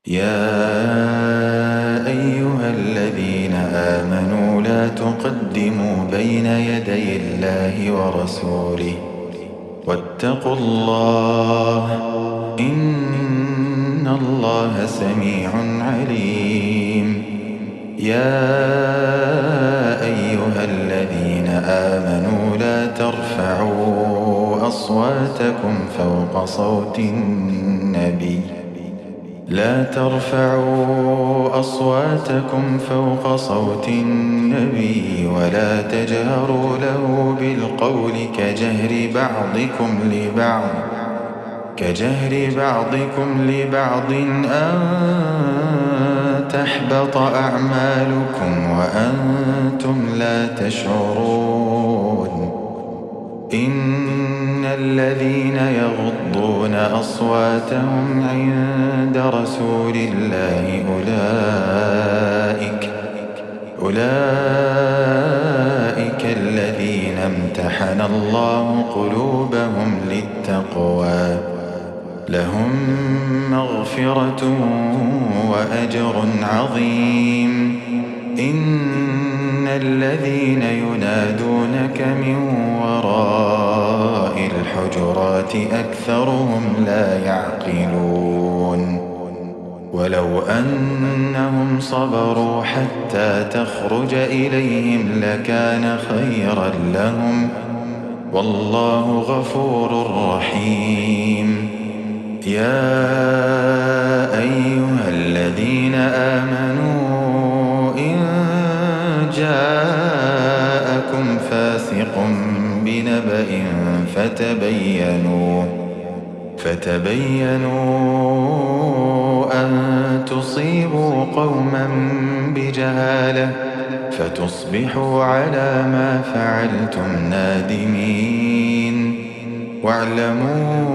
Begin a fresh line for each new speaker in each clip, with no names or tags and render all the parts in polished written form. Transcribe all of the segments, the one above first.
يا أيها الذين آمنوا لا تقدموا بين يدي الله ورسوله واتقوا الله إن الله سميع عليم. يا أيها الذين آمنوا لا ترفعوا أصواتكم فوق صوت النبي ولا تجهروا له بالقول كجهر بعضكم لبعض أن تحبط أعمالكم وأنتم لا تشعرون. إن الذين يغضون أصواتهم عند رسول الله أولئك الذين امتحن الله قلوبهم للتقوى لهم مغفرة وأجر عظيم. إن الذين ينادونك من وراء الحجرات أكثرهم لا يعقلون. ولو أنهم صبروا حتى تخرج إليهم لكان خيرا لهم والله غفور رحيم. يا أيها الذين آمنوا إن جاءكم فاسق بنبأ فتبينوا أن تصيبوا قوما بجهالة فتصبحوا على ما فعلتم نادمين. واعلموا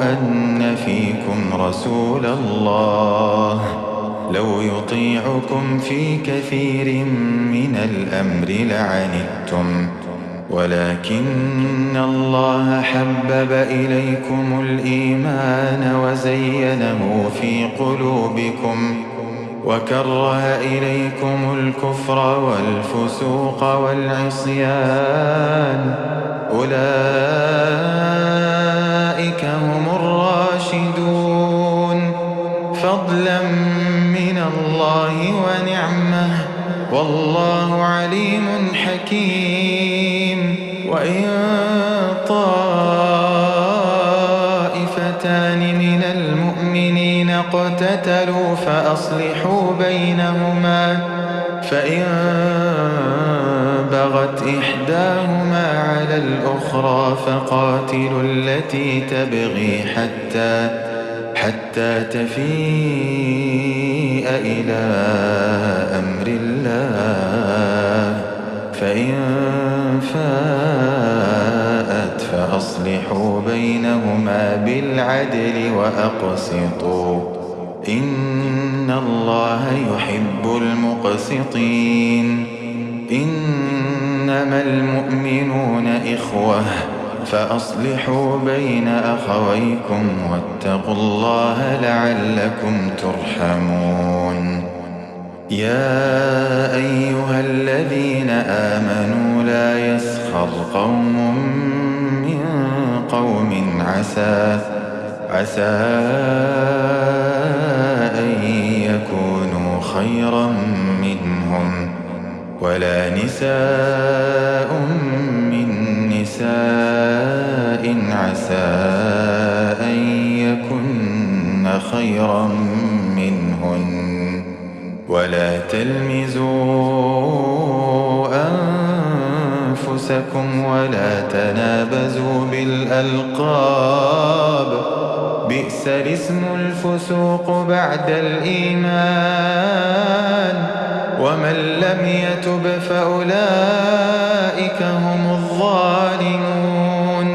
أن فيكم رسول الله لو يطيعكم في كثير من الأمر لعنتم ولكن الله حبب إليكم الإيمان وزينه في قلوبكم وكره إليكم الكفر والفسوق والعصيان أولئك هم الراشدون فضلا من الله ونعمه والله عليم حكيم. وإن طائفتان من المؤمنين اقتتلوا فأصلحوا بينهما فإن بغت إحداهما على الأخرى فقاتلوا التي تبغي حتى تفيء إلى أمر الله فإن فاءت فأصلحوا بينهما بالعدل وأقسطوا إن الله يحب المقسطين. إنما المؤمنون إخوة فأصلحوا بين أخويكم واتقوا الله لعلكم ترحمون. يا أيها الذين آمنوا لا يسخر قوم من قوم عسى أن يكونوا خيرا منهم ولا نساء من نساء عسى أن يكن خيرا منهن ولا تلمزوا أنفسكم ولا تنابزوا بالألقاب بئس الاسم الفسوق بعد الإيمان ومن لم يتب فأولئك هم الظالمون.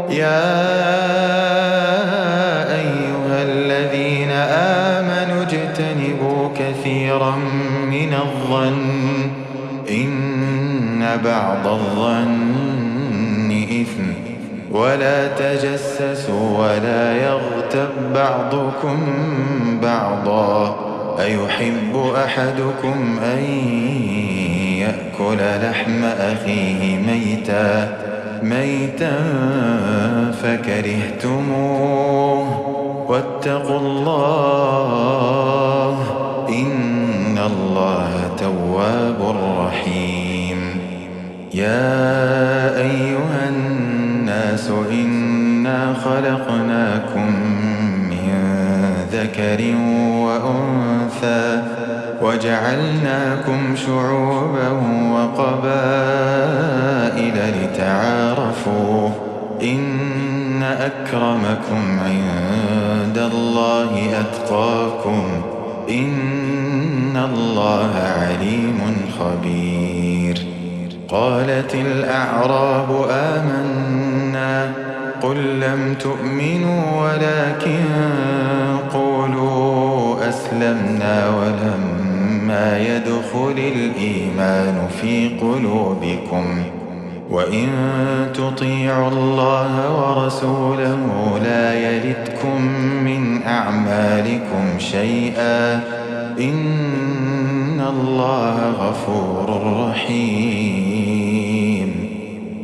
يا أيها الذين آمنوا اجتنبوا كثيرا من الظن إن بعض الظن إثم ولا تجسسوا ولا يغتب بعضكم بعضا أيحب أحدكم أن يأكل لحم أخيه ميتا فكرهتموه واتقوا الله إن الله تواب رحيم. يا أيها الناس إنا خلقناكم من ذكر وأنثى وجعلناكم شعوبا وقبائل لتعارفوا إن أكرمكم عند الله أتقاكم إن الله عليم خبير. قالت الأعراب آمنا قل لم تؤمنوا ولكن قولوا أسلمنا ولما يدخل الإيمان في قلوبكم وإن تطيعوا الله ورسوله لا يلتكم من أعمالكم شيئا إن الله غفور رحيم.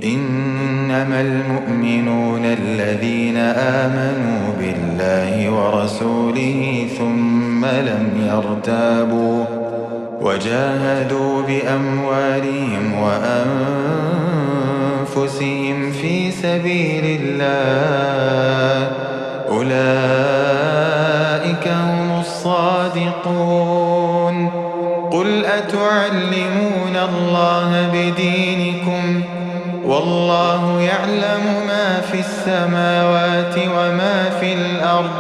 إنما المؤمنون الذين آمنوا بالله ورسوله ثم لم يرتابوا وجاهدوا بأموالهم وأنفسهم في سبيل الله أولئك هم الصادقون. قل أتعلمون الله بدينكم والله يعلم ما في السماوات وما في الأرض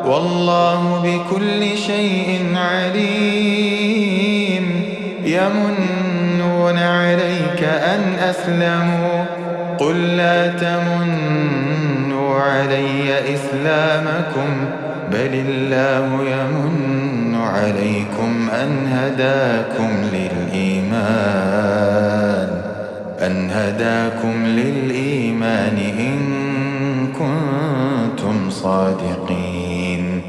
والله بكل شيء عليم. يمنون عليك أن أسلموا قل لا تمنوا علي إسلامكم بل الله يمن عليكم أن هداكم للإيمان إن كنتم صادقين.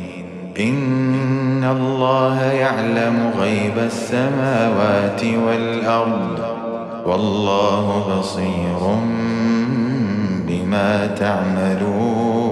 إن الله يعلم غيب السماوات والأرض والله بصير بما تعملون.